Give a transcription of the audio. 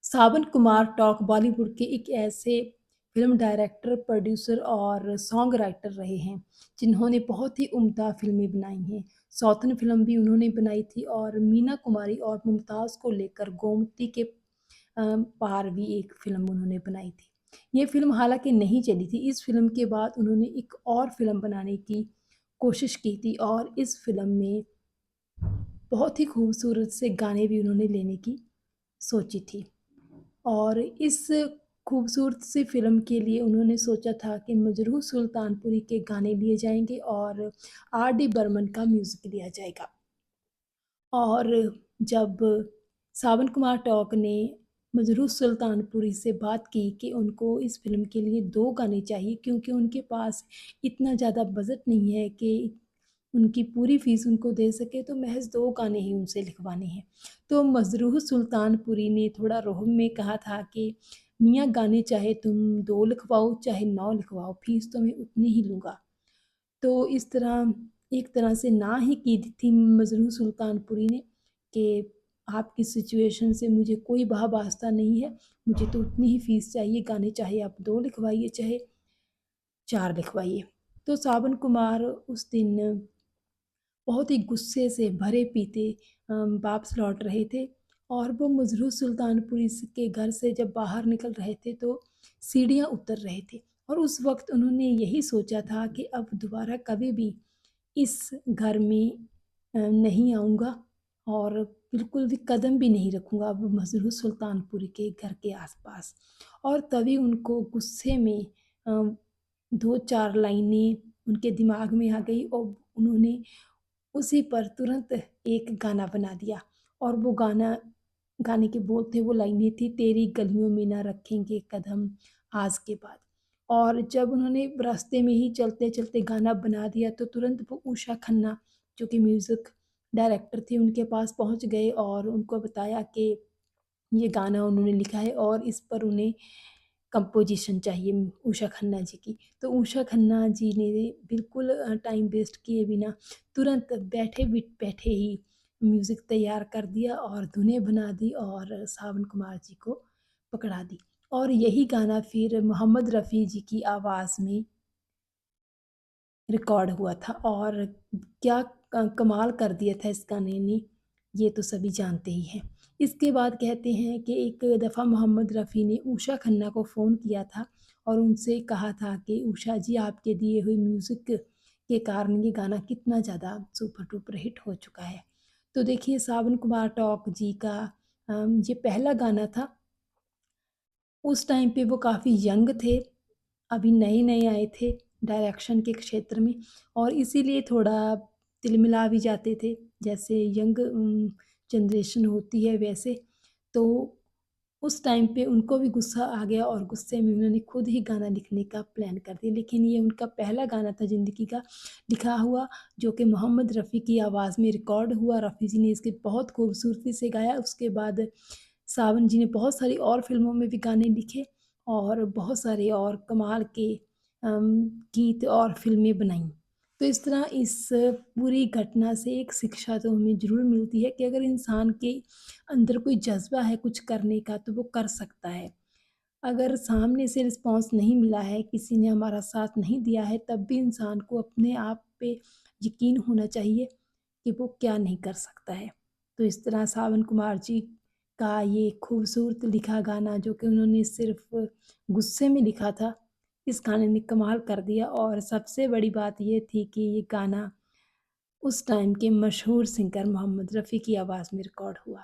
सावन Kumar talk Bollywood के एक ऐसे फ़िल्म डायरेक्टर, प्रोड्यूसर और सॉन्ग राइटर रहे हैं, जिन्होंने बहुत ही उम्दा फ़िल्में बनाई हैं। सौतन फ़िल्म भी उन्होंने बनाई थी और मीना कुमारी और मुमताज़ को लेकर गोमती के पार भी एक फ़िल्म उन्होंने बनाई थी। ये फ़िल्म हालाँकि नहीं चली थी, इस फ़िल्म के बाद उन्होंने एक और फ़िल्म बनाने की कोशिश की थी और इस फ़िल्म में बहुत ही खूबसूरत से गाने भी उन्होंने लेने की सोची थी। और इस खूबसूरत सी फ़िल्म के लिए उन्होंने सोचा था कि मजरूह सुल्तानपुरी के गाने लिए जाएँगे और आर डी बर्मन का म्यूज़िक लिया जाएगा। और जब सावन कुमार टॉक ने मजरूह सुल्तानपुरी से बात की कि उनको इस फ़िल्म के लिए 2 गाने चाहिए क्योंकि उनके पास इतना ज़्यादा बजट नहीं है कि उनकी पूरी फ़ीस उनको दे सके, तो महज़ 2 गाने ही उनसे लिखवाने हैं। तो मजरूह सुल्तानपुरी ने थोड़ा रोहब में कहा था कि मियाँ गाने चाहे तुम 2 लिखवाओ, चाहे 9 लिखवाओ, फ़ीस तो मैं उतनी ही लूँगा। तो इस तरह एक तरह से ना ही की थी मजरूह सुल्तानपुरी ने कि आपकी सिचुएशन से मुझे कोई वाह-वास्ता नहीं है, मुझे तो उतनी ही फ़ीस चाहिए, गाने चाहे आप 2 लिखवाइए, चाहे 4 लिखवाइए। तो सावन कुमार उस दिन बहुत ही गुस्से से भरे-पीते वापस लौट रहे थे और वो मजरूह सुल्तानपुरी के घर से जब बाहर निकल रहे थे तो सीढ़ियाँ उतर रहे थे और उस वक़्त उन्होंने यही सोचा था कि अब दोबारा कभी भी इस घर में नहीं आऊँगा और बिल्कुल भी कदम भी नहीं रखूँगा अब मजरूह सुल्तानपुरी के घर के आस-पास। और तभी उनको गुस्से में अ, 2-4 लाइनें उनके दिमाग में आ गई और उन्होंने उसी पर तुरंत एक गाना बना दिया और वो गाने के बोल थे, वो लाइनें थी, तेरी गलियों में ना रखेंगे कदम आज के बाद। और जब उन्होंने रास्ते में ही चलते-चलते गाना बना दिया तो तुरंत वो उषा खन्ना जो कि म्यूज़िक डायरेक्टर थी उनके पास पहुँच गए और उनको बताया कि ये गाना उन्होंने लिखा है और इस पर उन्हें कंपोज़िशन चाहिए उषा खन्ना जी की। तो उषा खन्ना जी ने बिल्कुल टाइम वेस्ट किए बिना तुरंत बैठे ही म्यूज़िक तैयार कर दिया और धुनें बना दी और सावन कुमार जी को पकड़ा दी। और यही गाना फिर मोहम्मद रफ़ी जी की आवाज़ में रिकॉर्ड हुआ था और क्या कमाल कर दिया था इस गाने ने, ये तो सभी जानते ही हैं। इसके बाद कहते हैं कि एक दफ़ा मोहम्मद रफ़ी ने उषा खन्ना को फ़ोन किया था और उनसे कहा था कि उषा जी आपके दिए हुए म्यूज़िक के कारण ये गाना कितना ज़्यादा सुपर डुपर हिट हो चुका है। तो देखिए सावन कुमार टॉक जी का ये पहला गाना था। उस टाइम पे वो काफ़ी यंग थे, अभी नए-नए आए थे डायरेक्शन के क्षेत्र में और इसीलिए थोड़ा तिलमिला भी जाते थे, जैसे यंग जनरेशन होती है वैसे। तो उस टाइम पे उनको भी गुस्सा आ गया और गुस्से में उन्होंने खुद ही गाना लिखने का प्लान कर दिया। लेकिन ये उनका पहला गाना था ज़िंदगी का लिखा हुआ, जो कि मोहम्मद रफ़ी की आवाज़ में रिकॉर्ड हुआ। रफ़ी जी ने इसकी बहुत खूबसूरती से गाया। उसके बाद सावन जी ने बहुत सारी और फ़िल्मों में भी गाने लिखे और बहुत सारे और कमाल के गीत और फ़िल्में बनाई। तो इस तरह इस पूरी घटना से एक शिक्षा तो हमें ज़रूर मिलती है कि अगर इंसान के अंदर कोई जज़्बा है कुछ करने का तो वो कर सकता है। अगर सामने से रिस्पॉन्स नहीं मिला है, किसी ने हमारा साथ नहीं दिया है, तब भी इंसान को अपने आप पे यकीन होना चाहिए कि वो क्या नहीं कर सकता है। तो इस तरह सावन कुमार जी का ये खूबसूरत लिखा गाना जो कि उन्होंने सिर्फ़ गुस्से में लिखा था, इस गाने ने कमाल कर दिया और सबसे बड़ी बात ये थी कि ये गाना उस टाइम के मशहूर सिंगर मोहम्मद रफ़ी की आवाज़ में रिकॉर्ड हुआ।